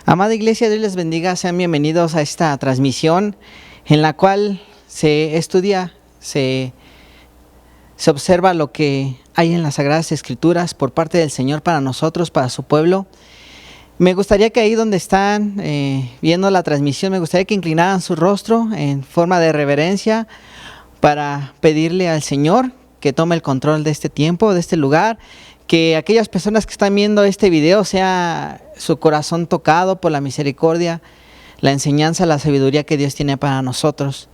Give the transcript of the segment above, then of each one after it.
Amada iglesia, Dios les bendiga, sean bienvenidos a esta transmisión en la cual se estudia, se observa lo que hay en las Sagradas Escrituras por parte del Señor para nosotros, para su pueblo. Me gustaría que ahí donde están viendo la transmisión, me gustaría que inclinaran su rostro en forma de reverencia para pedirle al Señor que tome el control de este tiempo, de este lugar. Que aquellas personas que están viendo este video sea su corazón tocado por la misericordia, la enseñanza, la sabiduría que Dios tiene para nosotros.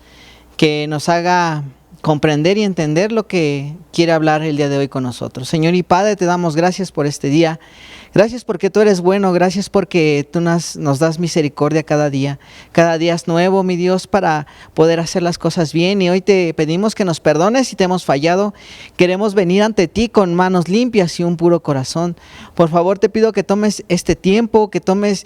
Que nos haga comprender y entender lo que quiere hablar el día de hoy con nosotros. Señor y Padre, te damos gracias por este día. Gracias porque tú eres bueno, gracias porque tú nos das misericordia cada día. Cada día es nuevo, mi Dios, para poder hacer las cosas bien. Y hoy te pedimos que nos perdones si te hemos fallado. Queremos venir ante ti con manos limpias y un puro corazón. Por favor, te pido que tomes este tiempo, que tomes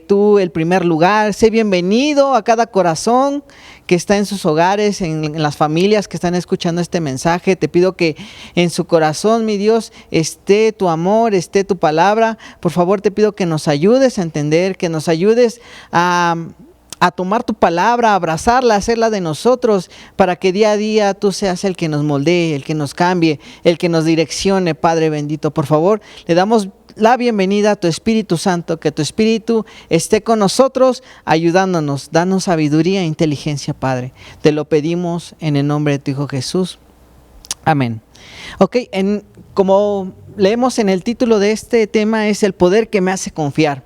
tú el primer lugar. Sé bienvenido a cada corazón que está en sus hogares, en las familias que están escuchando este mensaje. Te pido que en su corazón, mi Dios, esté tu amor, esté tu palabra. Por favor, te pido que nos ayudes a entender, que nos ayudes a tomar tu palabra, a abrazarla, a hacerla de nosotros, para que día a día tú seas el que nos moldee, el que nos cambie, el que nos direccione, Padre bendito. Por favor, le damos la bienvenida a tu Espíritu Santo, que tu Espíritu esté con nosotros, ayudándonos, danos sabiduría e inteligencia, Padre. Te lo pedimos en el nombre de tu Hijo Jesús. Amén. Ok, como leemos en el título de este tema, es el poder que me hace confiar.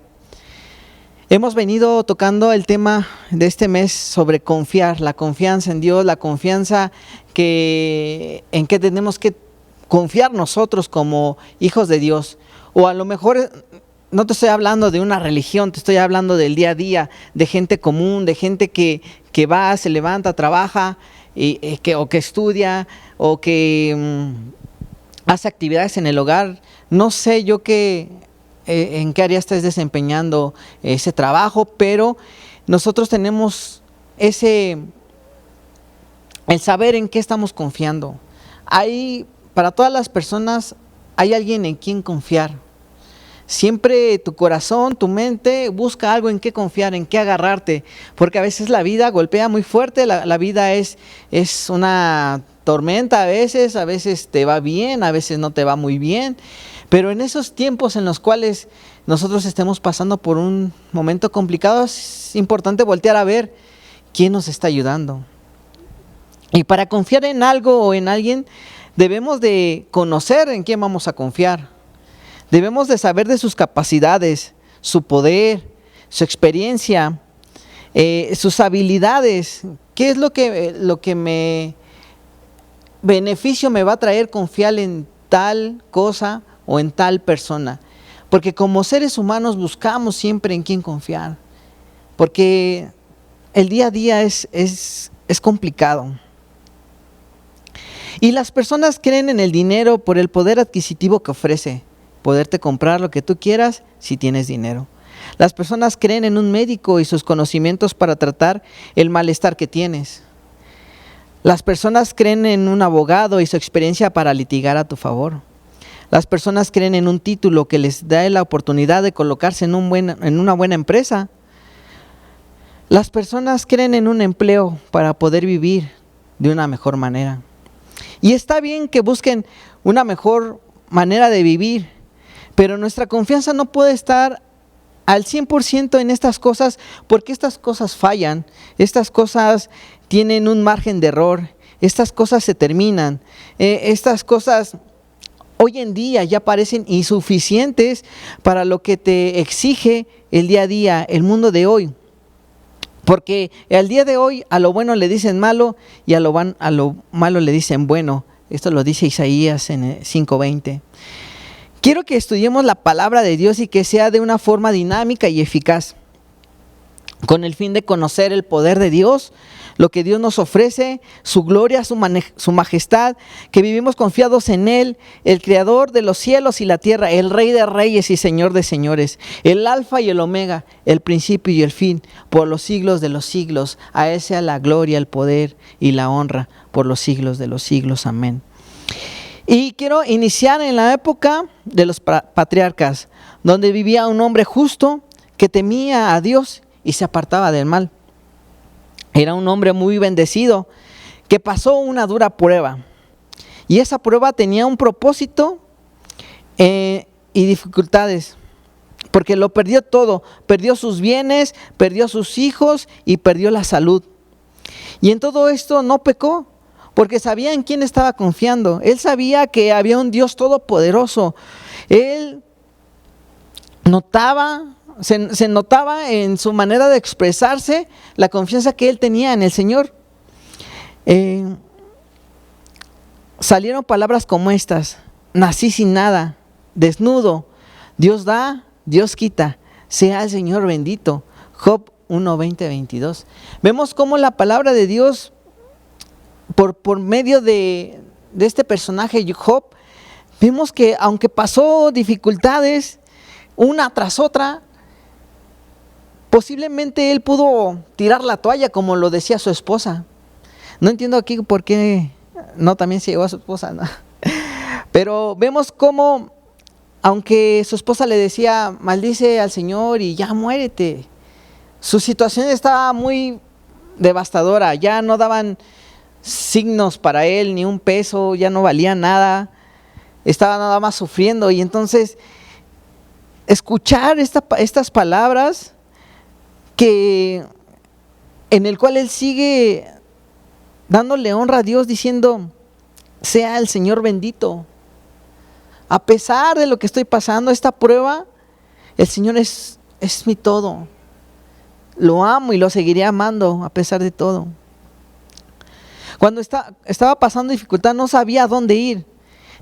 Hemos venido tocando el tema de este mes sobre confiar, la confianza en Dios, la confianza en que tenemos que confiar nosotros como hijos de Dios. O a lo mejor no te estoy hablando de una religión, te estoy hablando del día a día, de gente común, de gente que va, se levanta, trabaja, o que estudia, o que hace actividades en el hogar. No sé yo en qué área estás desempeñando ese trabajo, pero nosotros tenemos el saber en qué estamos confiando. Para todas las personas hay alguien en quien confiar. Siempre tu corazón, tu mente busca algo en qué confiar, en qué agarrarte, porque a veces la vida golpea muy fuerte, la vida es una tormenta a veces te va bien, a veces no te va muy bien, pero en esos tiempos en los cuales nosotros estemos pasando por un momento complicado, es importante voltear a ver quién nos está ayudando. Y para confiar en algo o en alguien, debemos de conocer en quién vamos a confiar. Debemos de saber de sus capacidades, su poder, su experiencia, sus habilidades. ¿Qué es lo que beneficio me va a traer confiar en tal cosa o en tal persona? Porque como seres humanos buscamos siempre en quién confiar. Porque el día a día es complicado. Y las personas creen en el dinero por el poder adquisitivo que ofrece. Poderte comprar lo que tú quieras si tienes dinero. Las personas creen en un médico y sus conocimientos para tratar el malestar que tienes. Las personas creen en un abogado y su experiencia para litigar a tu favor. Las personas creen en un título que les da la oportunidad de colocarse en una buena empresa. Las personas creen en un empleo para poder vivir de una mejor manera. Y está bien que busquen una mejor manera de vivir, pero nuestra confianza no puede estar al 100% en estas cosas, porque estas cosas fallan, estas cosas tienen un margen de error, estas cosas se terminan, estas cosas hoy en día ya parecen insuficientes para lo que te exige el día a día, el mundo de hoy. Porque al día de hoy a lo bueno le dicen malo y a lo malo le dicen bueno. Esto lo dice Isaías en 5:20. Quiero que estudiemos la palabra de Dios y que sea de una forma dinámica y eficaz, con el fin de conocer el poder de Dios, lo que Dios nos ofrece, su gloria, su majestad, que vivimos confiados en Él, el Creador de los cielos y la tierra, el Rey de reyes y Señor de señores, el Alfa y el Omega, el principio y el fin, por los siglos de los siglos. A Él sea la gloria, el poder y la honra por los siglos de los siglos. Amén. Y quiero iniciar en la época de los patriarcas, donde vivía un hombre justo que temía a Dios y se apartaba del mal. Era un hombre muy bendecido que pasó una dura prueba. Y esa prueba tenía un propósito y dificultades. Porque lo perdió todo. Perdió sus bienes, perdió sus hijos y perdió la salud. Y en todo esto no pecó, porque sabía en quién estaba confiando. Él sabía que había un Dios todopoderoso. Él se notaba en su manera de expresarse la confianza que él tenía en el Señor. Salieron palabras como estas: nací sin nada, desnudo, Dios da, Dios quita, sea el Señor bendito. Job 1, 20, 22. Vemos cómo la palabra de Dios, por medio de este personaje Job, vemos que aunque pasó dificultades una tras otra, posiblemente él pudo tirar la toalla, como lo decía su esposa. No entiendo aquí por qué no también se llevó a su esposa, ¿no? Pero vemos cómo, aunque su esposa le decía, maldice al Señor y ya muérete, su situación estaba muy devastadora. Ya no daban signos para él, ni un peso, ya no valía nada, estaba nada más sufriendo. Y entonces escuchar estas palabras, que en el cual él sigue dándole honra a Dios, diciendo, sea el Señor bendito. A pesar de lo que estoy pasando, esta prueba, el Señor es mi todo. Lo amo y lo seguiré amando a pesar de todo. Cuando estaba pasando dificultad, no sabía a dónde ir,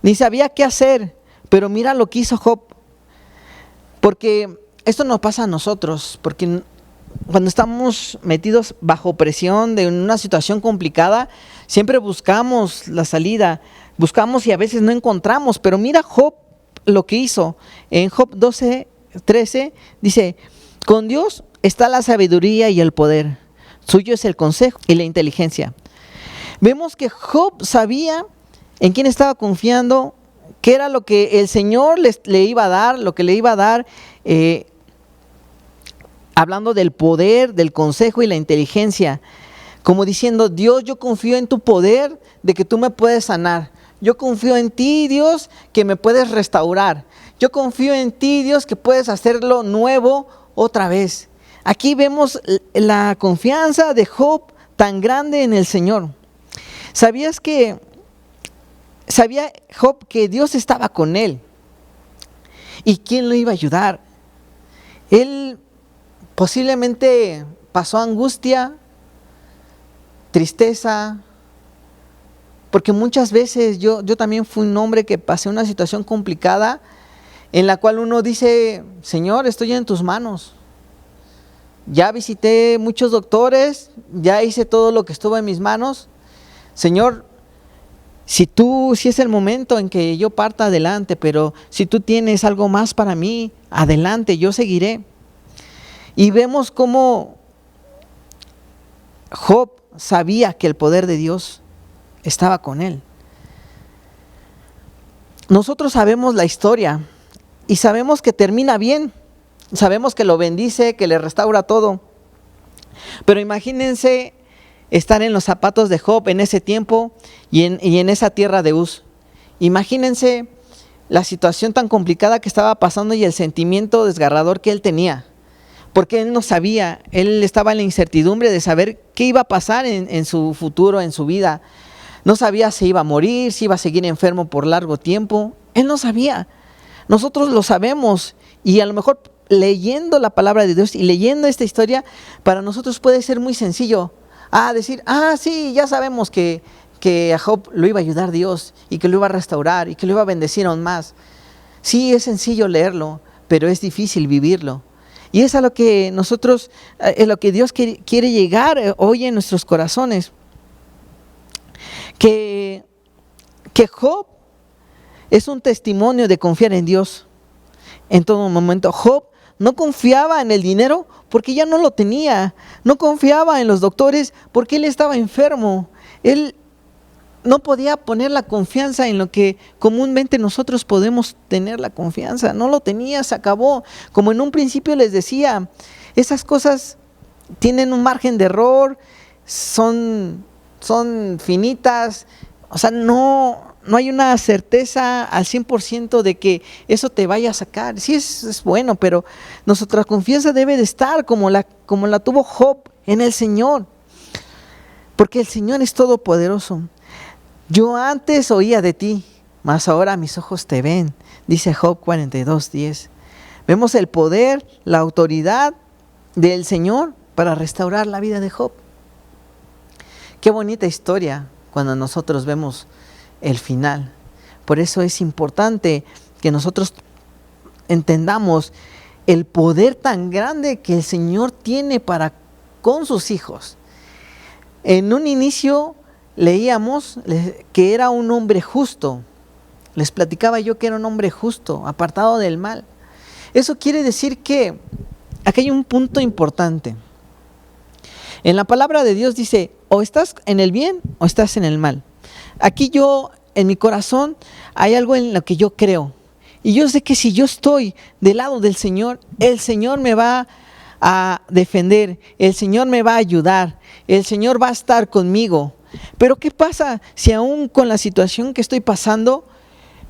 ni sabía qué hacer. Pero mira lo que hizo Job. Porque esto nos pasa a nosotros, porque cuando estamos metidos bajo presión de una situación complicada, siempre buscamos la salida, buscamos y a veces no encontramos. Pero mira Job lo que hizo. En Job 12, 13 dice, con Dios está la sabiduría y el poder, suyo es el consejo y la inteligencia. Vemos que Job sabía en quién estaba confiando, qué era lo que el Señor le iba a dar, lo que le iba a dar, hablando del poder, del consejo y la inteligencia, como diciendo, Dios, yo confío en tu poder de que tú me puedes sanar. Yo confío en ti, Dios, que me puedes restaurar. Yo confío en ti, Dios, que puedes hacerlo nuevo otra vez. Aquí vemos la confianza de Job tan grande en el Señor. Sabía Job que Dios estaba con él. ¿Y quién lo iba a ayudar? Él posiblemente pasó angustia, tristeza, porque muchas veces yo también fui un hombre que pasé una situación complicada en la cual uno dice, Señor, estoy en tus manos. Ya visité muchos doctores, ya hice todo lo que estuvo en mis manos. Señor, si es el momento en que yo parta, adelante, pero si tú tienes algo más para mí, adelante, yo seguiré. Y vemos cómo Job sabía que el poder de Dios estaba con él. Nosotros sabemos la historia y sabemos que termina bien. Sabemos que lo bendice, que le restaura todo. Pero imagínense estar en los zapatos de Job en ese tiempo y en esa tierra de Uz. Imagínense la situación tan complicada que estaba pasando y el sentimiento desgarrador que él tenía. Porque él no sabía, él estaba en la incertidumbre de saber qué iba a pasar en su futuro, en su vida. No sabía si iba a morir, si iba a seguir enfermo por largo tiempo. Él no sabía. Nosotros lo sabemos y a lo mejor leyendo la palabra de Dios y leyendo esta historia, para nosotros puede ser muy sencillo. Decir, sí, ya sabemos que a Job lo iba a ayudar Dios y que lo iba a restaurar y que lo iba a bendecir aún más. Sí, es sencillo leerlo, pero es difícil vivirlo. Y es a lo que nosotros, es lo que Dios quiere llegar hoy en nuestros corazones. Que Job es un testimonio de confiar en Dios en todo momento. Job no confiaba en el dinero porque ya no lo tenía. No confiaba en los doctores porque él estaba enfermo. Él no podía poner la confianza en lo que comúnmente nosotros podemos tener la confianza. No lo tenía, se acabó. Como en un principio les decía, esas cosas tienen un margen de error, son finitas, o sea, no hay una certeza al 100% de que eso te vaya a sacar. Sí es bueno, pero nuestra confianza debe de estar como la tuvo Job en el Señor, porque el Señor es todopoderoso. Yo antes oía de ti, mas ahora mis ojos te ven, dice Job 42:10. Vemos el poder, la autoridad del Señor para restaurar la vida de Job. Qué bonita historia cuando nosotros vemos el final. Por eso es importante que nosotros entendamos el poder tan grande que el Señor tiene para con sus hijos. En un inicio leíamos que era un hombre justo. Les platicaba yo que era un hombre justo, apartado del mal. Eso quiere decir que aquí hay un punto importante. En la palabra de Dios dice, o estás en el bien o estás en el mal. Aquí yo, en mi corazón, hay algo en lo que yo creo. Y yo sé que si yo estoy del lado del Señor, el Señor me va a defender, el Señor me va a ayudar, el Señor va a estar conmigo. Pero ¿qué pasa si aún con la situación que estoy pasando,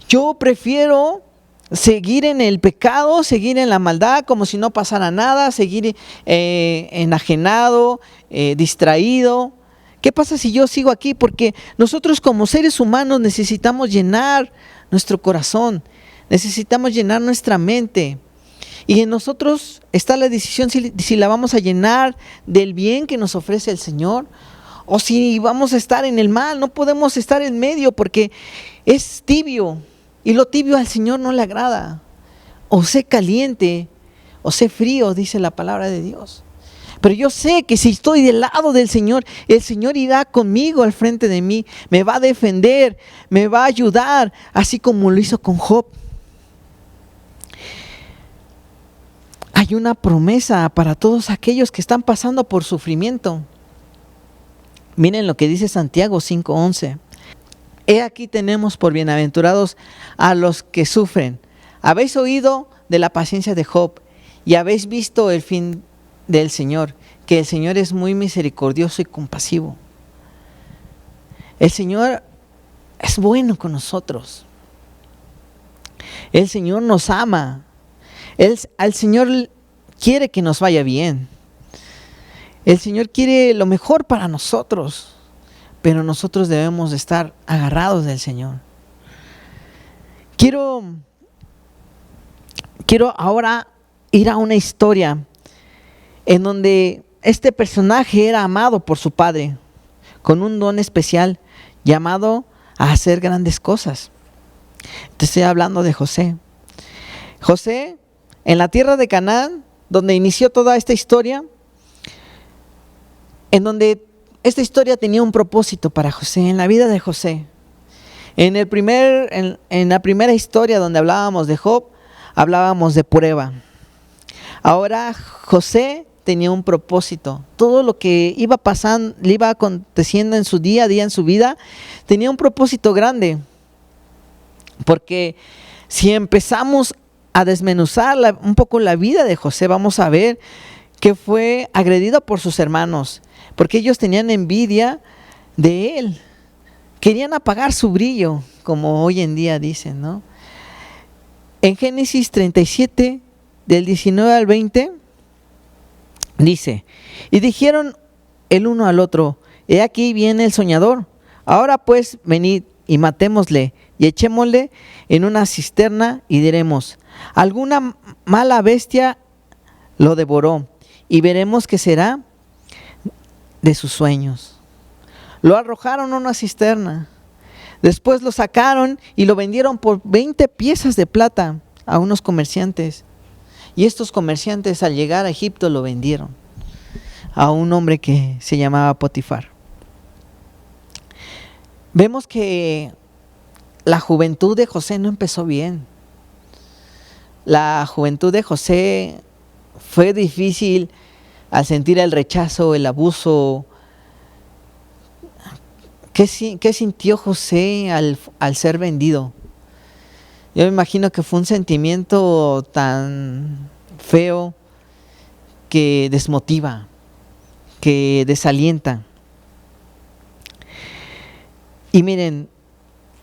yo prefiero seguir en el pecado, seguir en la maldad como si no pasara nada, seguir enajenado, distraído? ¿Qué pasa si yo sigo aquí? Porque nosotros como seres humanos necesitamos llenar nuestro corazón, necesitamos llenar nuestra mente. Y en nosotros está la decisión si la vamos a llenar del bien que nos ofrece el Señor o si vamos a estar en el mal. No podemos estar en medio porque es tibio. Y lo tibio al Señor no le agrada. O sé caliente, o sé frío, dice la palabra de Dios. Pero yo sé que si estoy del lado del Señor, el Señor irá conmigo al frente de mí. Me va a defender, me va a ayudar, así como lo hizo con Job. Hay una promesa para todos aquellos que están pasando por sufrimiento. Miren lo que dice Santiago 5:11. He aquí tenemos por bienaventurados a los que sufren. Habéis oído de la paciencia de Job y habéis visto el fin del Señor, que el Señor es muy misericordioso y compasivo. El Señor es bueno con nosotros. El Señor nos ama. Al Señor quiere que nos vaya bien. El Señor quiere lo mejor para nosotros. Pero nosotros debemos de estar agarrados del Señor. Quiero ahora ir a una historia en donde este personaje era amado por su padre, con un don especial llamado a hacer grandes cosas. Te estoy hablando de José. José, en la tierra de Canaán, donde inició toda esta historia, en donde esta historia tenía un propósito para José, en la vida de José. En la primera historia donde hablábamos de Job, hablábamos de prueba. Ahora José tenía un propósito. Todo lo que iba pasando, le iba aconteciendo en su día a día, en su vida, tenía un propósito grande. Porque si empezamos a desmenuzar un poco la vida de José, vamos a ver que fue agredido por sus hermanos, porque ellos tenían envidia de él. Querían apagar su brillo, como hoy en día dicen, ¿no? En Génesis 37, del 19 al 20, dice: y dijeron el uno al otro, he aquí viene el soñador. Ahora pues venid y matémosle y echémosle en una cisterna y diremos, alguna mala bestia lo devoró y veremos qué será de sus sueños. Lo arrojaron a una cisterna. Después lo sacaron y lo vendieron por 20 piezas de plata a unos comerciantes. Y estos comerciantes, al llegar a Egipto, lo vendieron a un hombre que se llamaba Potifar. Vemos que la juventud de José no empezó bien. La juventud de José fue difícil al sentir el rechazo, el abuso. ¿Qué sintió José al ser vendido? Yo me imagino que fue un sentimiento tan feo que desmotiva, que desalienta. Y miren,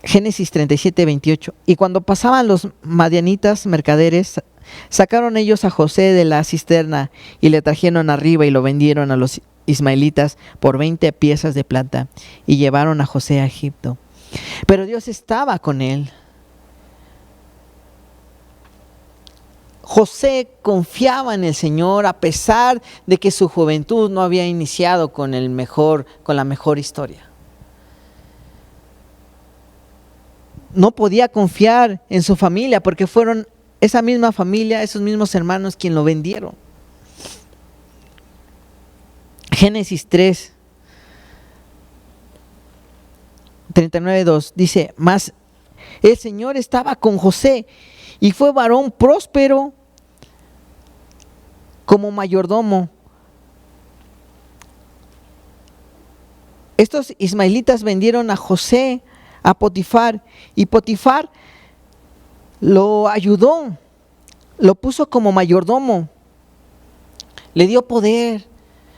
Génesis 37:28. Y cuando pasaban los madianitas mercaderes, sacaron ellos a José de la cisterna y le trajeron arriba y lo vendieron a los ismaelitas por 20 piezas de plata y llevaron a José a Egipto. Pero Dios estaba con él. José confiaba en el Señor a pesar de que su juventud no había iniciado con la mejor historia. No podía confiar en su familia porque fueron esa misma familia, esos mismos hermanos quien lo vendieron. Génesis 3, 39:2 dice: mas el Señor estaba con José y fue varón próspero como mayordomo. Estos ismaelitas vendieron a José a Potifar y Potifar lo ayudó, lo puso como mayordomo, le dio poder,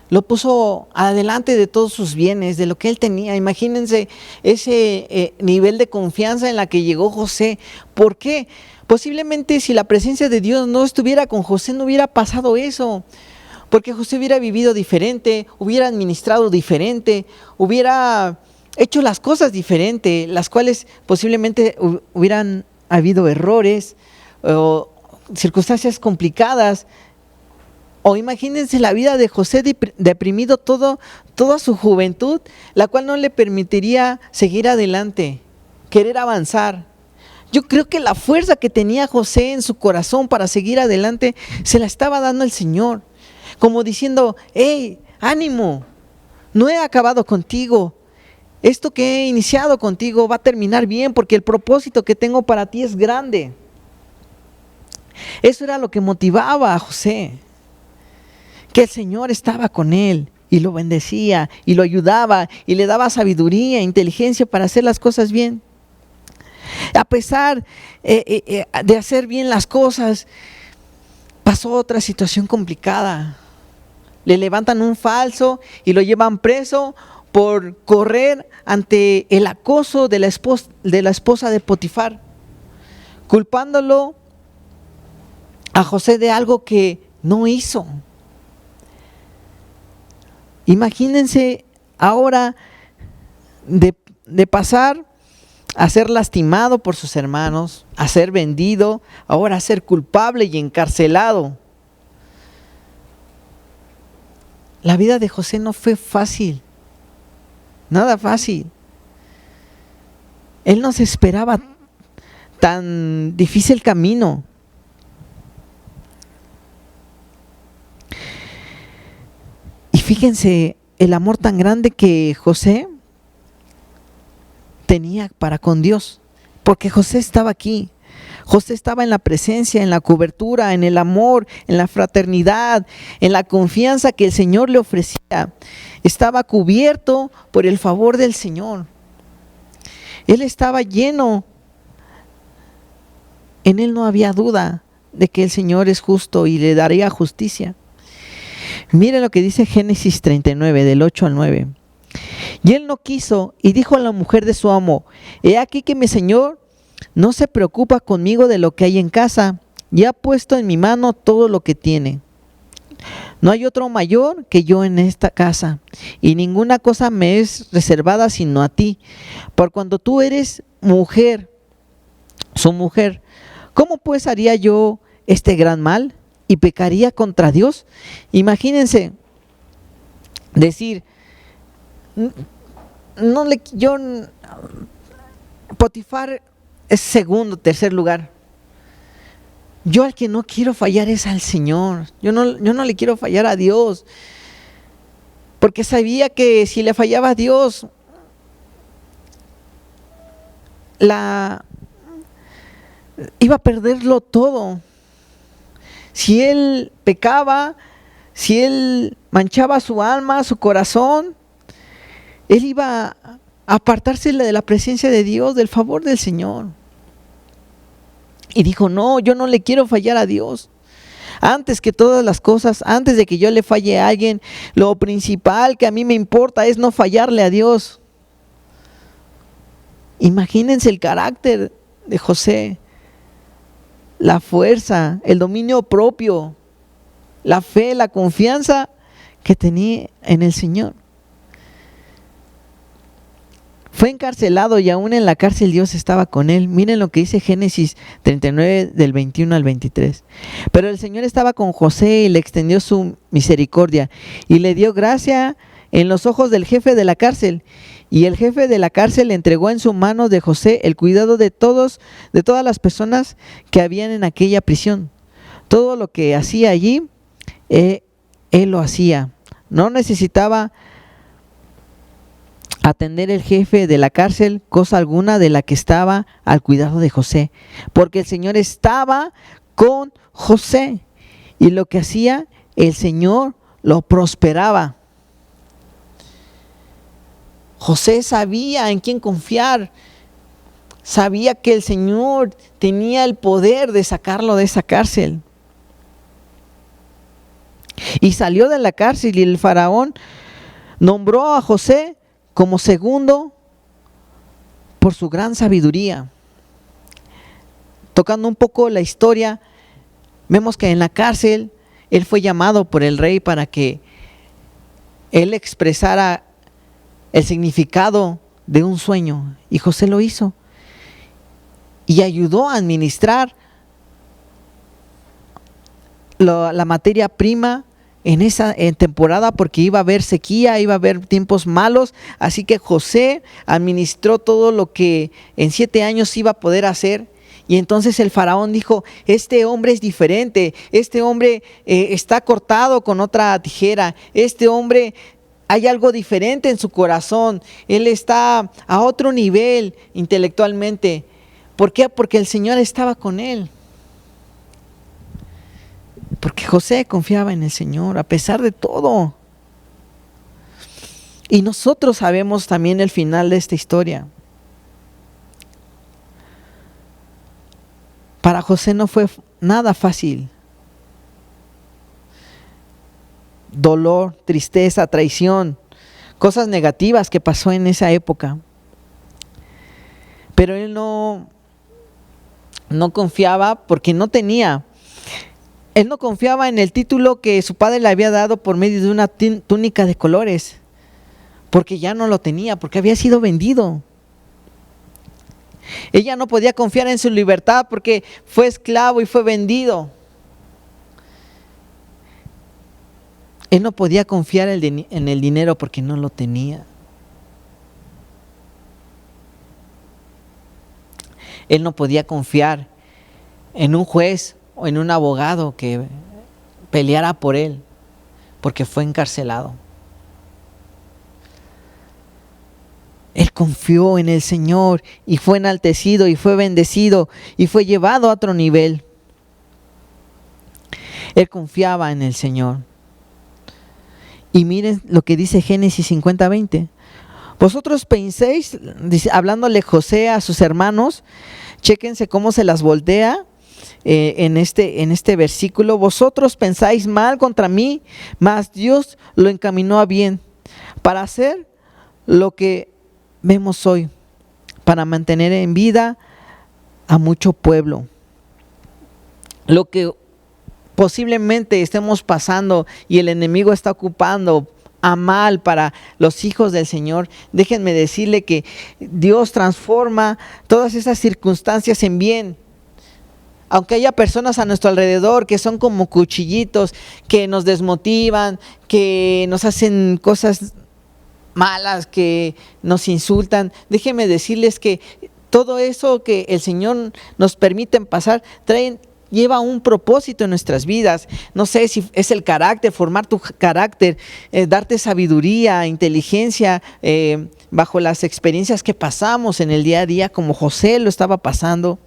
lo puso adelante de todos sus bienes, de lo que él tenía. Imagínense ese nivel de confianza en la que llegó José. ¿Por qué? Posiblemente si la presencia de Dios no estuviera con José, no hubiera pasado eso. Porque José hubiera vivido diferente, hubiera administrado diferente, hubiera hecho las cosas diferente, las cuales posiblemente hubieran habido errores o circunstancias complicadas. O imagínense la vida de José deprimido toda su juventud, la cual no le permitiría seguir adelante, querer avanzar. Yo creo que la fuerza que tenía José en su corazón para seguir adelante se la estaba dando el Señor, como diciendo: hey, ánimo, no he acabado contigo. Esto que he iniciado contigo va a terminar bien porque el propósito que tengo para ti es grande. Eso era lo que motivaba a José, que el Señor estaba con él y lo bendecía y lo ayudaba y le daba sabiduría e inteligencia para hacer las cosas bien. A pesar de hacer bien las cosas, pasó otra situación complicada. Le levantan un falso y lo llevan preso por correr ante el acoso de la esposa de Potifar, culpándolo a José de algo que no hizo. Imagínense ahora de pasar a ser lastimado por sus hermanos, a ser vendido, ahora a ser culpable y encarcelado. La vida de José no fue fácil, nada fácil. Él no se esperaba tan difícil camino. Y fíjense el amor tan grande que José tenía para con Dios, porque José estaba aquí. José estaba en la presencia, en la cobertura, en el amor, en la fraternidad, en la confianza que el Señor le ofrecía. Estaba cubierto por el favor del Señor. Él estaba lleno. En él no había duda de que el Señor es justo y le daría justicia. Mire lo que dice Génesis 39, del 8 al 9. Y él no quiso y dijo a la mujer de su amo: he aquí que mi señor no se preocupa conmigo de lo que hay en casa, y ha puesto en mi mano todo lo que tiene. No hay otro mayor que yo en esta casa, y ninguna cosa me es reservada sino a ti, por cuando tú eres mujer, su mujer. ¿Cómo pues haría yo este gran mal y pecaría contra Dios? Imagínense decir: Potifar es segundo, tercer lugar. Yo al que no quiero fallar es al Señor. Yo no le quiero fallar a Dios, porque sabía que si le fallaba a Dios, iba a perderlo todo. Si él pecaba, si él manchaba su alma, su corazón, él iba apartarse de la presencia de Dios, del favor del Señor. Y dijo, no, yo no le quiero fallar a Dios. Antes que todas las cosas, antes de que yo le falle a alguien, lo principal que a mí me importa es no fallarle a Dios. Imagínense el carácter de José, la fuerza, el dominio propio, la fe, la confianza que tenía en el Señor. Fue encarcelado y aún en la cárcel Dios estaba con él. Miren lo que dice Génesis 39 del 21 al 23. Pero el Señor estaba con José y le extendió su misericordia y le dio gracia en los ojos del jefe de la cárcel. Y el jefe de la cárcel entregó en su mano de José el cuidado de todas las personas que habían en aquella prisión. Todo lo que hacía allí, él lo hacía. No necesitaba atender el jefe de la cárcel cosa alguna de la que estaba al cuidado de José, porque el Señor estaba con José y lo que hacía el Señor lo prosperaba. José sabía en quién confiar, sabía que el Señor tenía el poder de sacarlo de esa cárcel. Y salió de la cárcel y el faraón nombró a José como segundo por su gran sabiduría. Tocando un poco la historia, vemos que en la cárcel él fue llamado por el rey para que él expresara el significado de un sueño, y José lo hizo y ayudó a administrar la materia prima en temporada, porque iba a haber sequía, iba a haber tiempos malos, así que José administró todo lo que en 7 años iba a poder hacer. Y entonces el faraón dijo, este hombre es diferente, este hombre está cortado con otra tijera, este hombre hay algo diferente en su corazón, él está a otro nivel intelectualmente. ¿Por qué? Porque el Señor estaba con él. Porque José confiaba en el Señor a pesar de todo. Y nosotros sabemos también el final de esta historia. Para José no fue nada fácil. Dolor, tristeza, traición, cosas negativas que pasó en esa época. Pero él no confiaba porque no tenía. Él no confiaba en el título que su padre le había dado por medio de una túnica de colores, porque ya no lo tenía, porque había sido vendido. Ella no podía confiar en su libertad porque fue esclavo y fue vendido. Él no podía confiar en el dinero porque no lo tenía. Él no podía confiar en un juez o en un abogado que peleara por él, porque fue encarcelado. Él confió en el Señor y fue enaltecido y fue bendecido y fue llevado a otro nivel. Él confiaba en el Señor. Y miren lo que dice Génesis 50:20. Vosotros penséis, hablándole José a sus hermanos, chéquense cómo se las voltea. En este versículo, vosotros pensáis mal contra mí, mas Dios lo encaminó a bien para hacer lo que vemos hoy, para mantener en vida a mucho pueblo. Lo que posiblemente estemos pasando y el enemigo está ocupando a mal para los hijos del Señor, déjenme decirle que Dios transforma todas esas circunstancias en bien. Aunque haya personas a nuestro alrededor que son como cuchillitos, que nos desmotivan, que nos hacen cosas malas, que nos insultan, déjenme decirles que todo eso que el Señor nos permite pasar lleva un propósito en nuestras vidas. No sé si es el carácter, formar tu carácter, darte sabiduría, inteligencia, bajo las experiencias que pasamos en el día a día, como José lo estaba pasando.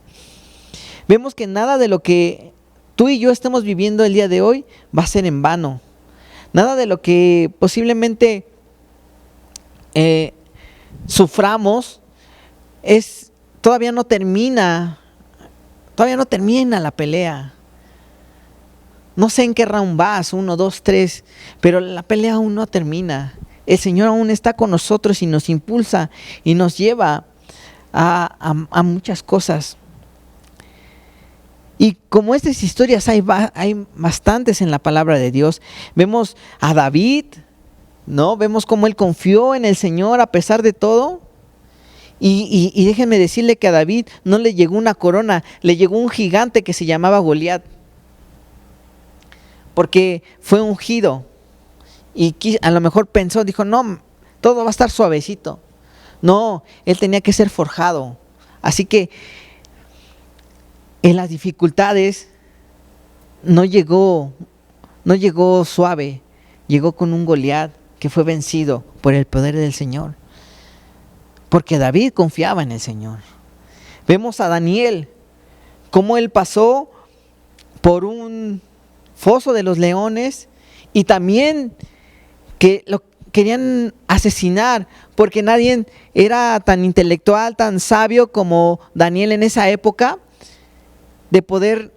Vemos que nada de lo que tú y yo estemos viviendo el día de hoy va a ser en vano. Nada de lo que posiblemente suframos, todavía no termina la pelea. No sé en qué round vas, 1, 2, 3, pero la pelea aún no termina. El Señor aún está con nosotros y nos impulsa y nos lleva a muchas cosas. Y como estas historias hay bastantes en la palabra de Dios. Vemos a David, ¿no? Vemos cómo él confió en el Señor a pesar de todo. Y déjenme decirle que a David no le llegó una corona, le llegó un gigante que se llamaba Goliat. Porque fue ungido. Y a lo mejor pensó, dijo, no, todo va a estar suavecito. No, él tenía que ser forjado. Así que en las dificultades no llegó suave, llegó con un Goliat que fue vencido por el poder del Señor. Porque David confiaba en el Señor. Vemos a Daniel, cómo él pasó por un foso de los leones y también que lo querían asesinar porque nadie era tan intelectual, tan sabio como Daniel en esa época de poderle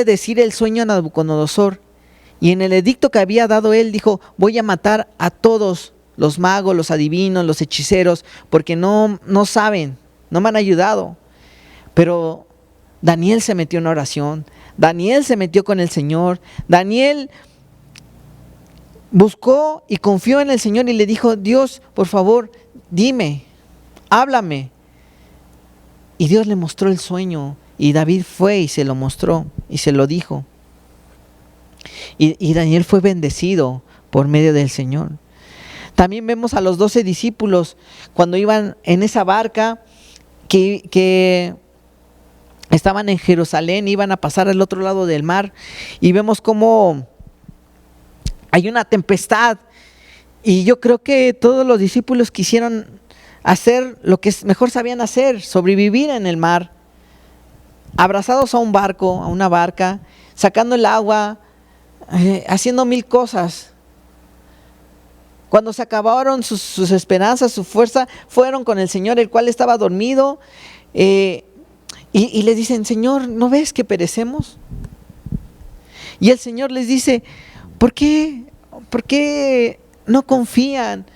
decir el sueño a Nabucodonosor. Y en el edicto que había dado él dijo, voy a matar a todos los magos, los adivinos, los hechiceros, porque no saben, no me han ayudado. Pero Daniel se metió en oración, Daniel se metió con el Señor, Daniel buscó y confió en el Señor y le dijo, Dios, por favor, dime, háblame. Y Dios le mostró el sueño y David fue y se lo mostró y se lo dijo. Y Daniel fue bendecido por medio del Señor. También vemos a los 12 discípulos cuando iban en esa barca que estaban en Jerusalén, iban a pasar al otro lado del mar y vemos cómo hay una tempestad y yo creo que todos los discípulos quisieron hacer lo que mejor sabían hacer, sobrevivir en el mar, abrazados a un barco, a una barca, sacando el agua, haciendo 1000 cosas. Cuando se acabaron sus esperanzas, su fuerza, fueron con el Señor, el cual estaba dormido, y les dicen, Señor, ¿no ves que perecemos? Y el Señor les dice, ¿por qué no confían?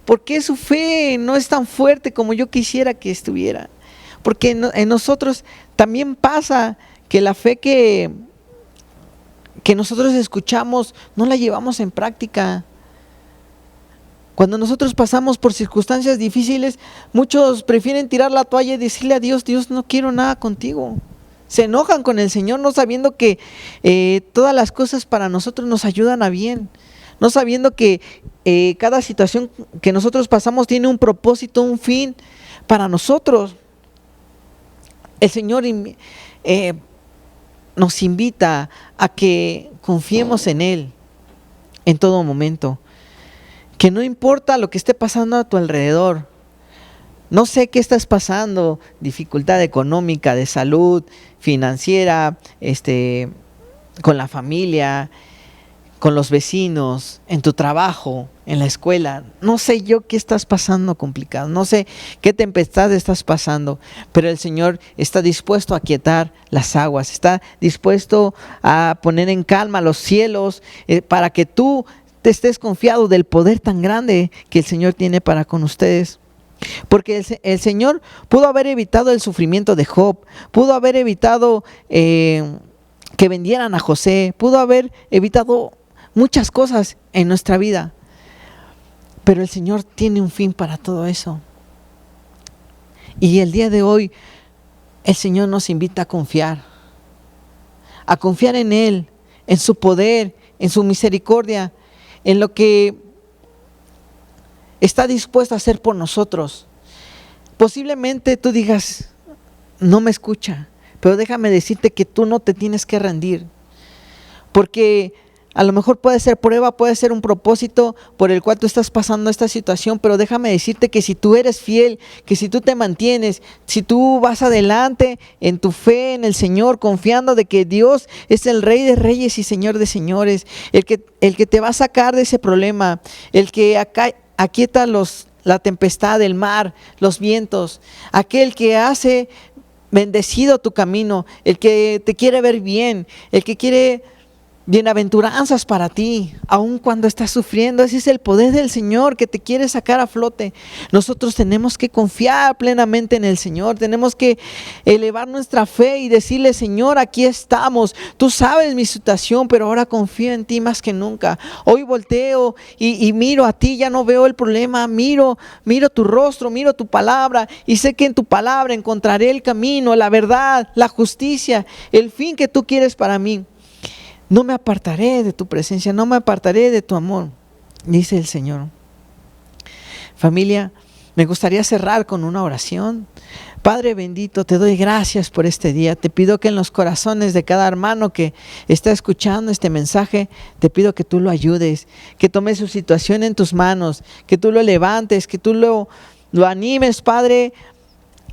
¿Por qué su fe no es tan fuerte como yo quisiera que estuviera? Porque en nosotros también pasa que la fe que nosotros escuchamos no la llevamos en práctica. Cuando nosotros pasamos por circunstancias difíciles, muchos prefieren tirar la toalla y decirle a Dios, Dios, no quiero nada contigo. Se enojan con el Señor no sabiendo que todas las cosas para nosotros nos ayudan a bien. No sabiendo que cada situación que nosotros pasamos tiene un propósito, un fin para nosotros. El Señor nos invita a que confiemos en Él en todo momento. Que no importa lo que esté pasando a tu alrededor. No sé qué estás pasando, dificultad económica, de salud, financiera, con la familia, con los vecinos, en tu trabajo, en la escuela. No sé yo qué estás pasando complicado, no sé qué tempestad estás pasando, pero el Señor está dispuesto a aquietar las aguas, está dispuesto a poner en calma los cielos para que tú te estés confiado del poder tan grande que el Señor tiene para con ustedes. Porque el Señor pudo haber evitado el sufrimiento de Job, pudo haber evitado que vendieran a José, pudo haber evitado muchas cosas en nuestra vida. Pero el Señor tiene un fin para todo eso. Y el día de hoy el Señor nos invita a confiar en Él, en su poder, en su misericordia, en lo que está dispuesto a hacer por nosotros. Posiblemente tú digas, no me escucha, pero déjame decirte que tú no te tienes que rendir, porque a lo mejor puede ser prueba, puede ser un propósito por el cual tú estás pasando esta situación, pero déjame decirte que si tú eres fiel, que si tú te mantienes, si tú vas adelante en tu fe en el Señor, confiando de que Dios es el Rey de Reyes y Señor de Señores, el que te va a sacar de ese problema, el que aquieta la tempestad del mar, los vientos, aquel que hace bendecido tu camino, el que te quiere ver bien, el que quiere bienaventuranzas para ti, aun cuando estás sufriendo. Ese es el poder del Señor que te quiere sacar a flote. Nosotros tenemos que confiar plenamente en el Señor, tenemos que elevar nuestra fe y decirle: Señor, aquí estamos, tú sabes mi situación, pero ahora confío en ti más que nunca. Hoy volteo y miro a ti, ya no veo el problema, miro tu rostro, miro tu palabra, y sé que en tu palabra encontraré el camino, la verdad, la justicia, el fin que tú quieres para mí. No me apartaré de tu presencia, no me apartaré de tu amor, dice el Señor. Familia, me gustaría cerrar con una oración. Padre bendito, te doy gracias por este día. Te pido que en los corazones de cada hermano que está escuchando este mensaje, te pido que tú lo ayudes, que tomes su situación en tus manos, que tú lo levantes, que tú lo animes, Padre,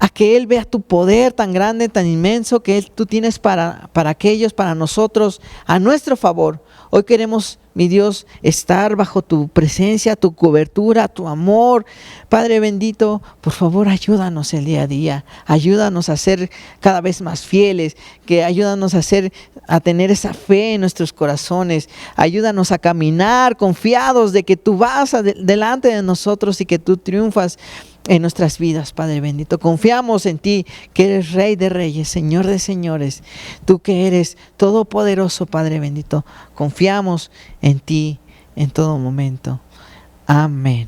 a que Él vea tu poder tan grande, tan inmenso que tú tienes para aquellos, para nosotros, a nuestro favor. Hoy queremos, mi Dios, estar bajo tu presencia, tu cobertura, tu amor. Padre bendito, por favor, ayúdanos el día a día. Ayúdanos a ser cada vez más fieles, que ayúdanos a tener esa fe en nuestros corazones. Ayúdanos a caminar confiados de que tú vas delante de nosotros y que tú triunfas en nuestras vidas, Padre bendito. Confiamos en ti, que eres Rey de Reyes, Señor de Señores. Tú que eres todopoderoso, Padre bendito. Confiamos en ti en todo momento. Amén.